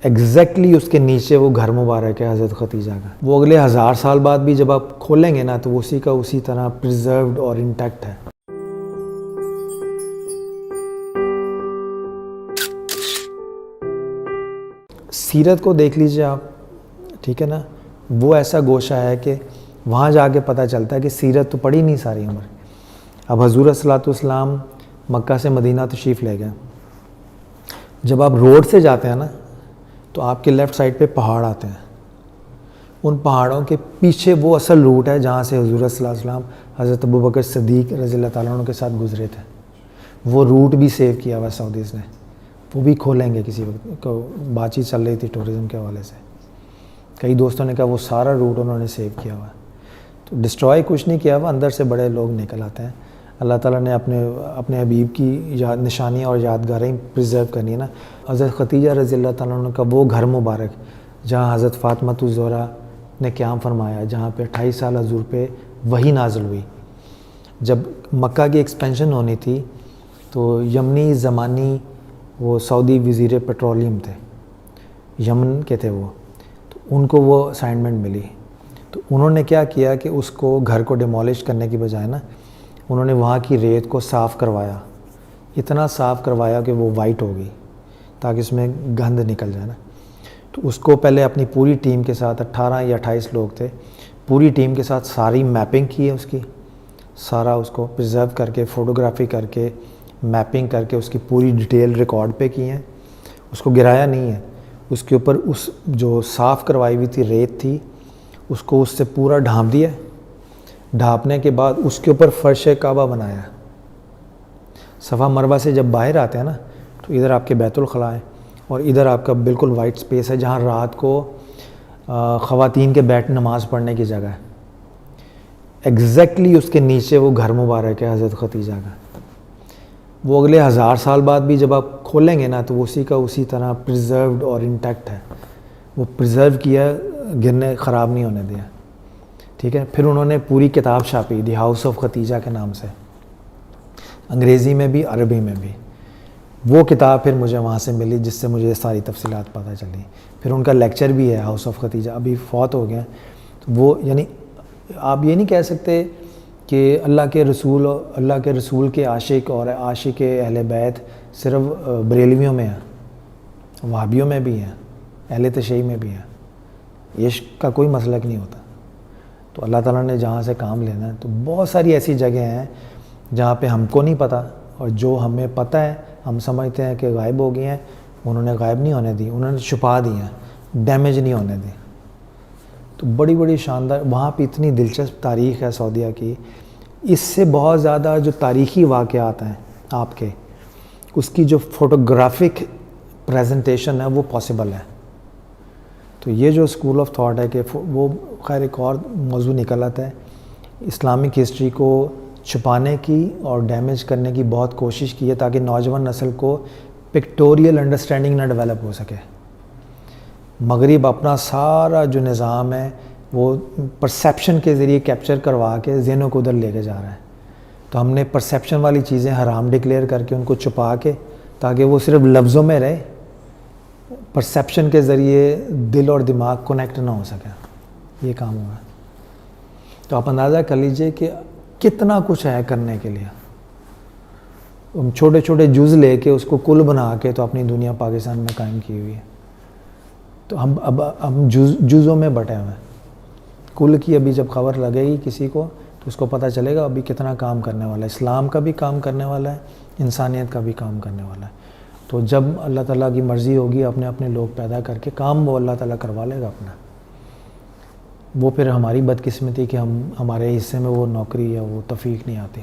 Exactly اس کے نیچے وہ گھر مبارک ہے حضرت ختیجہ کا. وہ اگلے 1000 سال بعد بھی جب آپ کھولیں گے نا تو وہ اسی کا اسی طرح پرزروڈ اور انٹیکٹ ہے. سیرت کو دیکھ لیجئے آپ, ٹھیک ہے نا, وہ ایسا گوشہ ہے کہ وہاں جا کے پتہ چلتا ہے کہ سیرت تو پڑھی نہیں ساری عمر. اب حضور صلی اللہ علیہ وسلم مکہ سے مدینہ تشریف لے گئے. جب آپ روڈ سے جاتے ہیں نا تو آپ کے لیفٹ سائڈ پہ پہاڑ آتے ہیں. ان پہاڑوں کے پیچھے وہ اصل روٹ ہے جہاں سے حضور صلی اللہ علیہ وسلم حضرت ابوبکر صدیق رضی اللہ تعالیٰ عنہ کے ساتھ گزرے تھے. وہ روٹ بھی سیو کیا ہوا سعودیز نے, وہ بھی کھولیں گے کسی وقت. کو بات چیت چل رہی تھی ٹورزم کے حوالے سے, کئی دوستوں نے کہا وہ سارا روٹ انہوں نے سیو کیا ہوا ہے. تو ڈسٹرائے کچھ نہیں کیا ہوا, اندر سے بڑے لوگ نکل آتے ہیں. اللہ تعالیٰ نے اپنے حبیب کی نشانیاں اور یادگاریں پرزرو کرنی ہے نا. حضرت ختیجہ رضی اللہ تعالیٰ عنہ کا وہ گھر مبارک جہاں حضرت فاطمہ الزہرا نے قیام فرمایا, جہاں پہ 28 سال حضور پہ وحی نازل ہوئی. جب مکہ کی ایکسپینشن ہونی تھی تو یمنی زمانی وہ سعودی وزیر پیٹرولیم تھے, یمن کے تھے وہ, تو ان کو وہ اسائنمنٹ ملی. تو انہوں نے کیا کیا کہ اس کو گھر کو ڈیمولش کرنے کی بجائے نا انہوں نے وہاں کی ریت کو صاف کروایا, اتنا صاف کروایا کہ وہ وائٹ ہو گئی تاکہ اس میں گند نکل جائے نا. تو اس کو پہلے اپنی پوری ٹیم کے ساتھ 18 یا 28 لوگ تھے, پوری ٹیم کے ساتھ ساری میپنگ کی ہے اس کی, سارا اس کو پرزرو کر کے فوٹوگرافی کر کے میپنگ کر کے اس کی پوری ڈیٹیل ریکارڈ پہ کی ہیں. اس کو گرایا نہیں ہے, اس کے اوپر اس جو صاف کروائی ہوئی تھی ریت تھی اس کو اس سے پورا ڈھانپ دیا. ڈھانپنے کے بعد اس کے اوپر فرش کعبہ بنایا. صفا مروہ سے جب باہر آتے ہیں نا تو ادھر آپ کے بیت الخلاء ہے اور ادھر آپ کا بالکل وائٹ سپیس ہے جہاں رات کو خواتین کے بیٹھ نماز پڑھنے کی جگہ ہے. ایگزیکٹلی اس کے نیچے وہ گھر مبارک ہے حضرت ختیجہ کا. وہ اگلے 1000 سال بعد بھی جب آپ کھولیں گے نا تو وہ اسی کا اسی طرح پرزروڈ اور انٹیکٹ ہے. وہ پرزرو کیا, گرنے خراب نہیں ہونے دیا, ٹھیک ہے. پھر انہوں نے پوری کتاب چھاپی دی ہاؤس آف ختیجہ کے نام سے, انگریزی میں بھی عربی میں بھی. وہ کتاب پھر مجھے وہاں سے ملی جس سے مجھے ساری تفصیلات پتہ چلی. پھر ان کا لیکچر بھی ہے ہاؤس آف ختیجہ, ابھی فوت ہو گئے. وہ یعنی آپ یہ نہیں کہہ سکتے کہ اللہ کے رسول کے عاشق اور عاشق اہل بیت صرف بریلویوں میں ہیں, وہابیوں میں بھی ہیں, اہل تشیع میں بھی ہیں. عشق کا کوئی مسلک نہیں ہوتا. تو اللہ تعالیٰ نے جہاں سے کام لینا ہے تو بہت ساری ایسی جگہیں ہیں جہاں پہ ہم کو نہیں پتہ, اور جو ہمیں پتہ ہے ہم سمجھتے ہیں کہ غائب ہو گئی ہیں, انہوں نے غائب نہیں ہونے دی, انہوں نے چھپا دی ہیں, ڈیمیج نہیں ہونے دی. تو بڑی بڑی شاندار وہاں پہ اتنی دلچسپ تاریخ ہے سعودیہ کی. اس سے بہت زیادہ جو تاریخی واقعات ہیں آپ کے, اس کی جو فوٹوگرافک پریزنٹیشن ہے وہ پاسبل ہے. تو یہ جو اسکول آف تھاٹ ہے کہ وہ خیر ایک اور موضوع نکل آتا ہے. اسلامک ہسٹری کو چھپانے کی اور ڈیمیج کرنے کی بہت کوشش کی ہے تاکہ نوجوان نسل کو پکٹوریل انڈرسٹینڈنگ نہ ڈیولپ ہو سکے. مغرب اپنا سارا جو نظام ہے وہ پرسیپشن کے ذریعے کیپچر کروا کے ذہنوں کو ادھر لے کے جا رہا ہے. تو ہم نے پرسیپشن والی چیزیں حرام ڈکلیئر کر کے ان کو چھپا کے تاکہ وہ صرف لفظوں میں رہے, پرسیپشن کے ذریعے دل اور دماغ کنیکٹ نہ ہو سکے. یہ کام ہوا. تو آپ اندازہ کر لیجئے کہ کتنا کچھ ہے کرنے کے لیے. ہم چھوٹے چھوٹے جز لے کے اس کو کل بنا کے تو اپنی دنیا پاکستان میں قائم کی ہوئی ہے. تو ہم جزوں میں بٹے ہوئے ہیں. کل کی ابھی جب خبر لگے گی کسی کو تو اس کو پتہ چلے گا ابھی کتنا کام کرنے والا ہے. اسلام کا بھی کام کرنے والا ہے, انسانیت کا بھی کام کرنے والا ہے. تو جب اللہ تعالیٰ کی مرضی ہوگی اپنے اپنے لوگ پیدا کر کے کام وہ اللہ تعالیٰ کروا لے گا اپنا. وہ پھر ہماری بدقسمتی کہ ہمارے حصے میں وہ نوکری یا وہ توفیق نہیں آتی.